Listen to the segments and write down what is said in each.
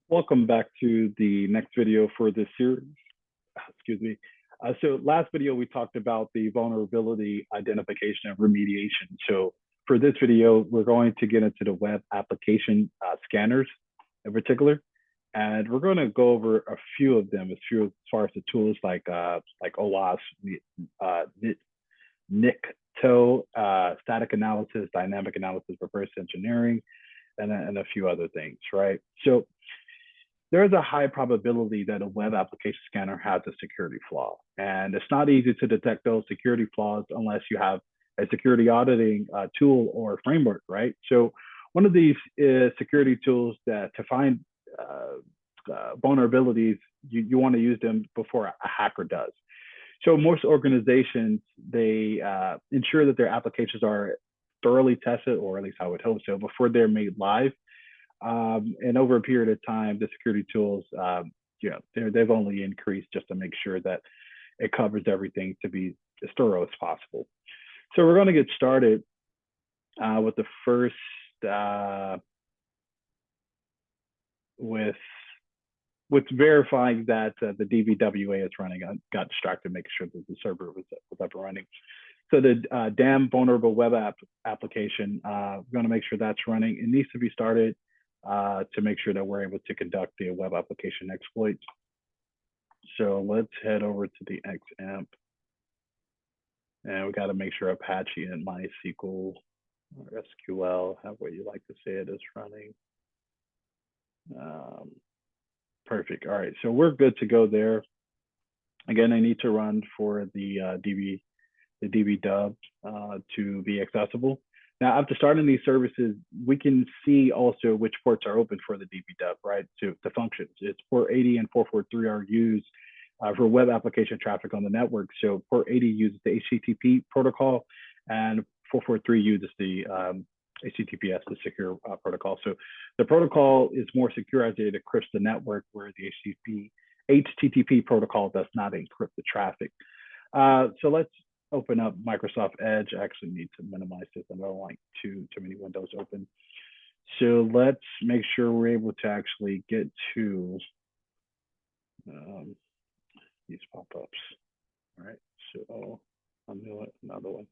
Welcome back to the next video for this series. Excuse me. So last video, we talked about the vulnerability identification and remediation. So for this video, we're going to get into the web application scanners in particular. And we're going to go over a few of them as far as the tools like OWASP, Nikto, static analysis, dynamic analysis, reverse engineering, and a few other things, right? So there's a high probability that a web application scanner has a security flaw. And it's not easy to detect those security flaws unless you have a security auditing tool or framework, right? So one of these is security tools that to find vulnerabilities, you want to use them before a hacker does. So most organizations, they ensure that their applications are thoroughly tested, or at least I would hope so, before they're made live. And over a period of time, the security tools, they've only increased just to make sure that it covers everything to be as thorough as possible. So we're going to get started with the first, with verifying that the DVWA is running. I got distracted making sure that the server was up and running. So the DAM vulnerable web application, we're going to make sure that's running. It needs to be started to make sure that we're able to conduct the web application exploits. So let's head over to the XAMPP. And we got to make sure Apache and MySQL or SQL, however you like to say it, is running. Perfect. All right, so we're good to go there. Again, I need to run for the DVW to be accessible. Now, after starting these services, we can see also which ports are open for the DVW, right? To functions. It's port 80 and 443 are used for web application traffic on the network. So port 80 uses the HTTP protocol, and 443 uses the HTTPS, the secure protocol. So the protocol is more secure as it encrypts the network, where the HTTP protocol does not encrypt the traffic. So let's open up Microsoft Edge. I actually need to minimize this. I don't like too many windows open. So let's make sure we're able to actually get to these pop-ups. All right, so I'll do another one.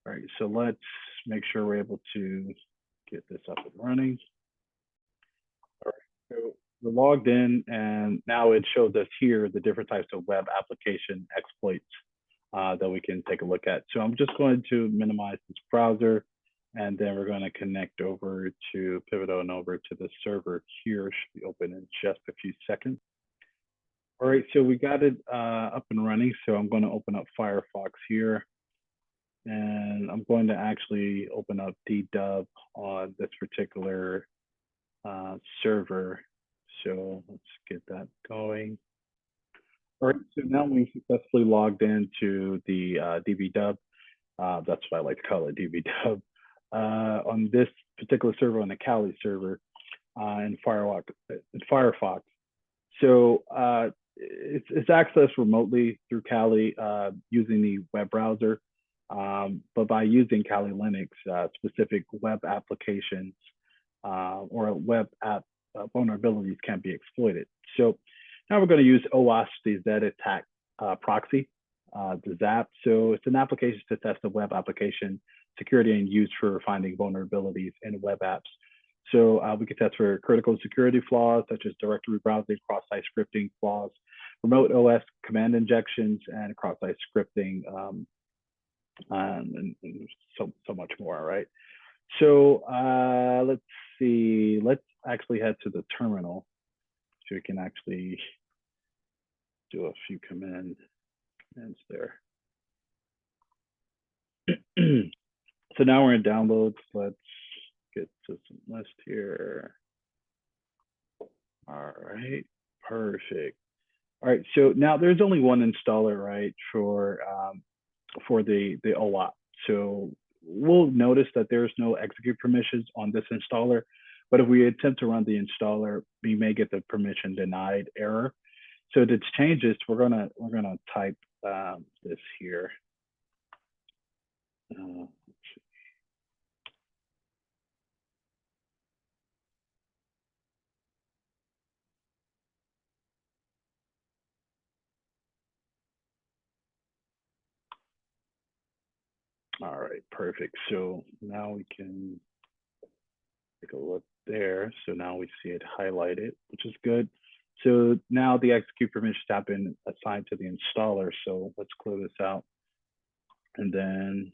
All right, so let's make sure we're able to get this up and running. All right, so we're logged in, and now it shows us here the different types of web application exploits that we can take a look at. So I'm just going to minimize this browser, and then we're going to connect over to pivot on over to the server here. Should be open in just a few seconds. All right, so we got it up and running. So I'm going to open up Firefox here, and I'm going to actually open up DW on this particular server. So let's get that going. All right, so now we successfully logged into the DVW. That's what I like to call it, DVW. On this particular server, on the Kali server in Firefox. So it's accessed remotely through Kali using the web browser. But by using Kali Linux, specific web applications or web app vulnerabilities can be exploited. So now we're going to use OWASP Zed Attack Proxy, the ZAP. So it's an application to test the web application security and used for finding vulnerabilities in web apps. So we can test for critical security flaws, such as directory browsing, cross-site scripting flaws, remote OS command injections, and cross-site scripting, and so much more, right? So let's see. Let's actually head to the terminal so we can actually do a few commands there. So now we're in downloads. Let's get to some list here. All right, perfect. All right, so now there's only one installer, right, for the OWASP. So we'll notice that there's no execute permissions on this installer, but if we attempt to run the installer, we may get the permission denied error. So to change this, we're gonna type this here. All right, perfect. So now we can take a look there. So now we see it highlighted, which is good. So now the execute permissions have been assigned to the installer. So let's clear this out. And then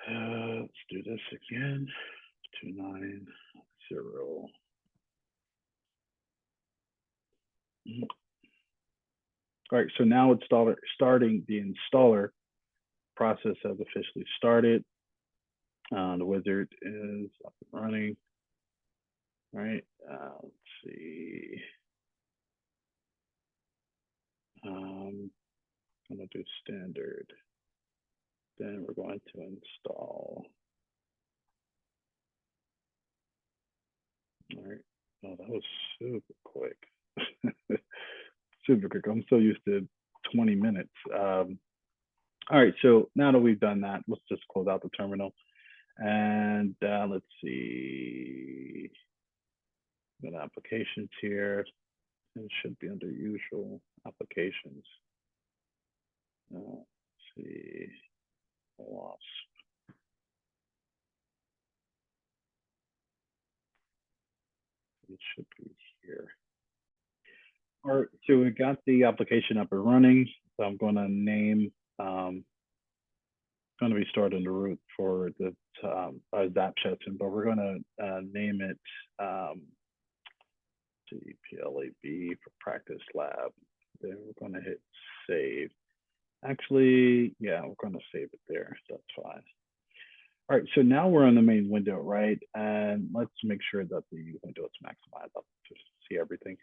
let's do this again. 290. All right, so now it's starting the installer process has officially started. The wizard is up and running. All right, let's see. I'm gonna do standard. Then we're going to install. All right. Oh, that was super quick. Super quick. I'm so used to 20 minutes. All right. So now that we've done that, let's just close out the terminal. And let's see. Got applications here. It should be under usual applications. Let's see. OWASP. It should be here. All right, so we got the application up and running. So I'm going to name, going to be stored in the root for the ZAP session, but we're going to name it PLAB for practice lab. Then we're going to hit save. Actually, yeah, we're going to save it there. So that's fine. All right, so now we're on the main window, right? And let's make sure that the window is maximized up to see everything.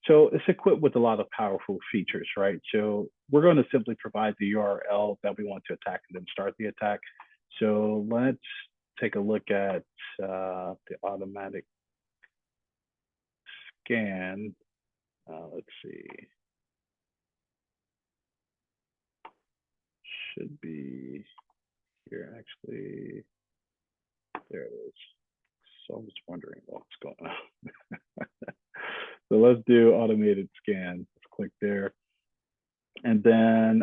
So it's equipped with a lot of powerful features, right? So we're going to simply provide the URL that we want to attack and then start the attack. So let's take a look at the automatic scan. Let's see. Should be here, actually. There it is. So I'm just wondering what's going on. So let's do automated scan. Let's click there. And then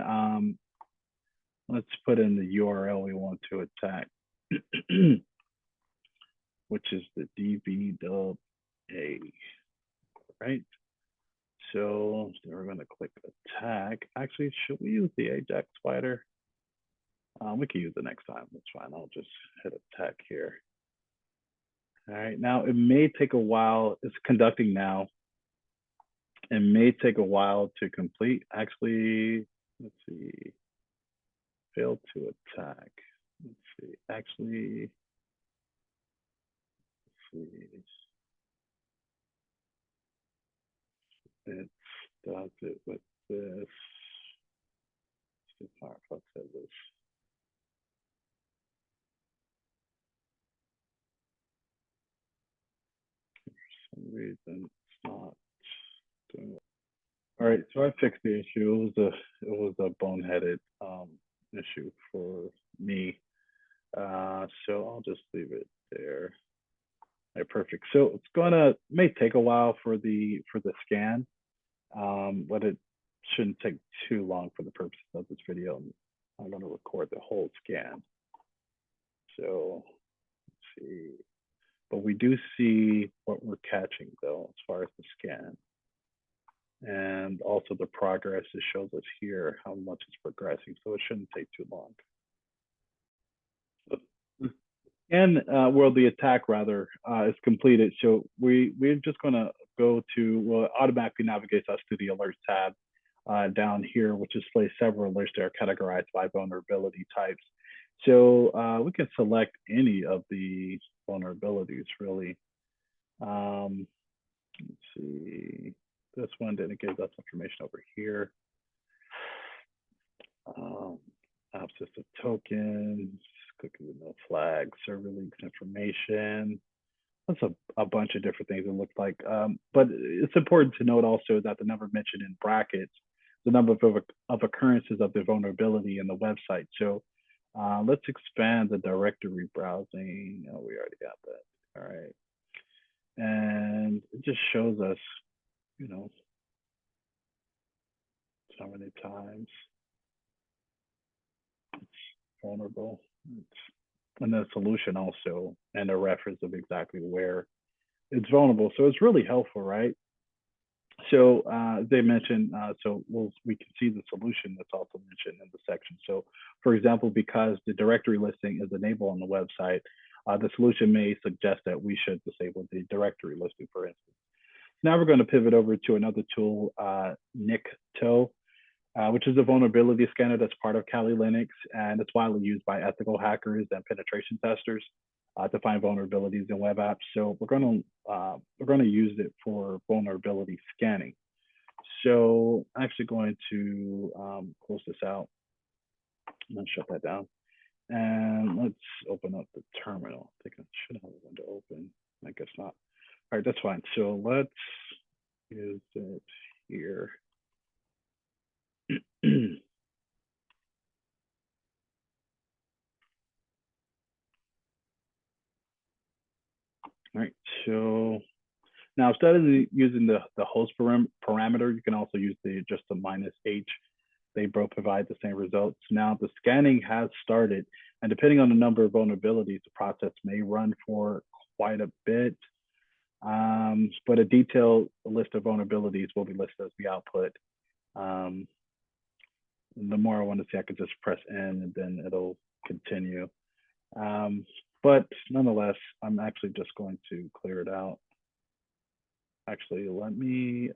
let's put in the URL we want to attack, which is the DVWA, right? So we're going to click attack. Actually, should we use the Ajax spider? We can use it next time. That's fine. I'll just hit attack here. All right. Now it may take a while. It's conducting now. It may take a while to complete. Actually, let's see. Failed to attack. Let's see. Actually, let's see. It does it with this. Firefox has this. For some reason, it's not doing it. All right, so I fixed the issue. It was a boneheaded issue for me. So I'll just leave it there. All right, perfect. So it's may take a while for the scan, but it shouldn't take too long for the purposes of this video. I'm going to record the whole scan. So let's see. But we do see what we're catching though, as far as the scan. And also the progress, it shows us here how much it's progressing. So it shouldn't take too long. And well, the attack rather is completed. So we're just gonna go to, well, automatically navigates us to the alerts tab down here, which displays several alerts that are categorized by vulnerability types. So we can select any of the vulnerabilities really. Let's see, this one didn't give us information over here. App system tokens, cookie with no flag, server links information. That's a bunch of different things it looks like. But it's important to note also that the number mentioned in brackets, the number of occurrences of the vulnerability in the website. So let's expand the directory browsing. Oh, we already got that. All right. And it just shows us, you know, so many times. vulnerable. And the solution also, and a reference of exactly where it's vulnerable. So it's really helpful, right? So they mentioned, we can see the solution that's also mentioned in the section. So for example, because the directory listing is enabled on the website, the solution may suggest that we should disable the directory listing, for instance. Now we're going to pivot over to another tool, Nikto, which is a vulnerability scanner that's part of Kali Linux, and it's widely used by ethical hackers and penetration testers to find vulnerabilities in web apps. So we're going to use it for vulnerability scanning. So I'm actually going to close this out and then shut that down. And let's open up the terminal. I think I should have a window open. I guess not. All right, that's fine. So let's use it here. All right, so now instead of using the host parameter, you can also use just the -H. They both provide the same results. Now the scanning has started, and depending on the number of vulnerabilities, the process may run for quite a bit. But a detailed list of vulnerabilities will be listed as the output. The more I want to see, I could just press N and then it'll continue. But nonetheless, I'm actually just going to clear it out. Actually, let me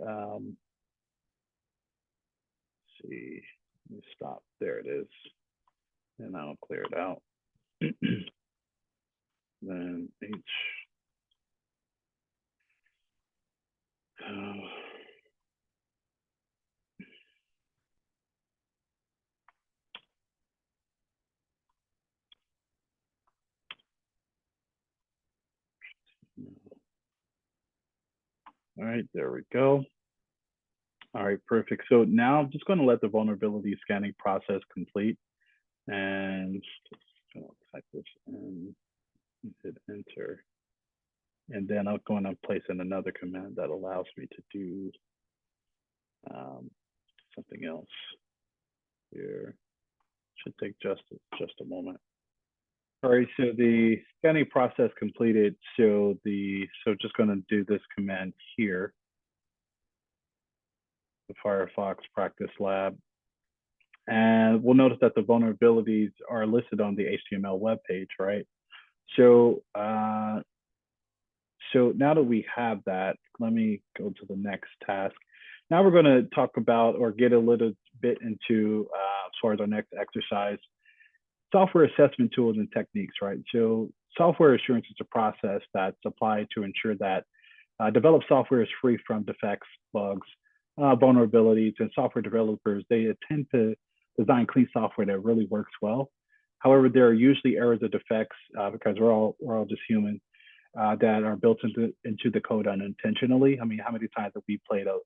see. Let me stop. There it is. And I'll clear it out. Then H. All right, there we go. All right, perfect. So now I'm just going to let the vulnerability scanning process complete, and just going to type this in, hit enter, and then I'm going to place in another command that allows me to do something else here. Should take just a moment. All right, so the scanning process completed. So just going to do this command here. The Firefox practice lab. And we'll notice that the vulnerabilities are listed on the HTML web page, right? So, so now that we have that, let me go to the next task. Now we're going to talk about or get a little bit into, as far as our next exercise, software assessment tools and techniques, right? So software assurance is a process that's applied to ensure that developed software is free from defects, bugs, vulnerabilities, and software developers, they tend to design clean software that really works well. However, there are usually errors or defects because we're all just human that are built into the code unintentionally. I mean, how many times have we played a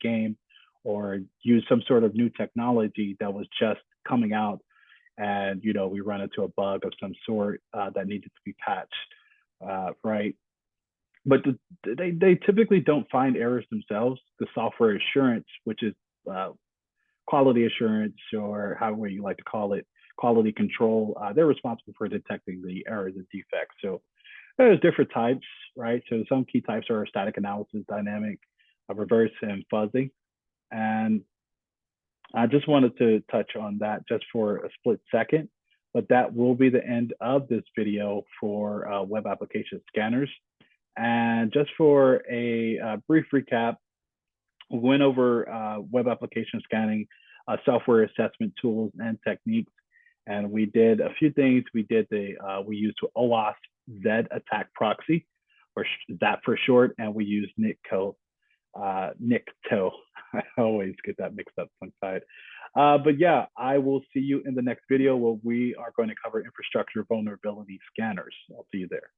game or used some sort of new technology that was just coming out, and we run into a bug of some sort that needed to be patched, right? But they typically don't find errors themselves. The software assurance, which is quality assurance, or however you like to call it, quality control, they're responsible for detecting the errors and defects. So there's different types, right? So some key types are static analysis, dynamic, reverse, and fuzzy. And I just wanted to touch on that just for a split second, but that will be the end of this video for web application scanners. And just for a brief recap, we went over web application scanning, software assessment tools and techniques, and we did a few things. We used OWASP Zed Attack Proxy, or ZAP for short, and we used Nikto. I always get that mixed up tongue-tied. But yeah, I will see you in the next video where we are going to cover infrastructure vulnerability scanners. I'll see you there.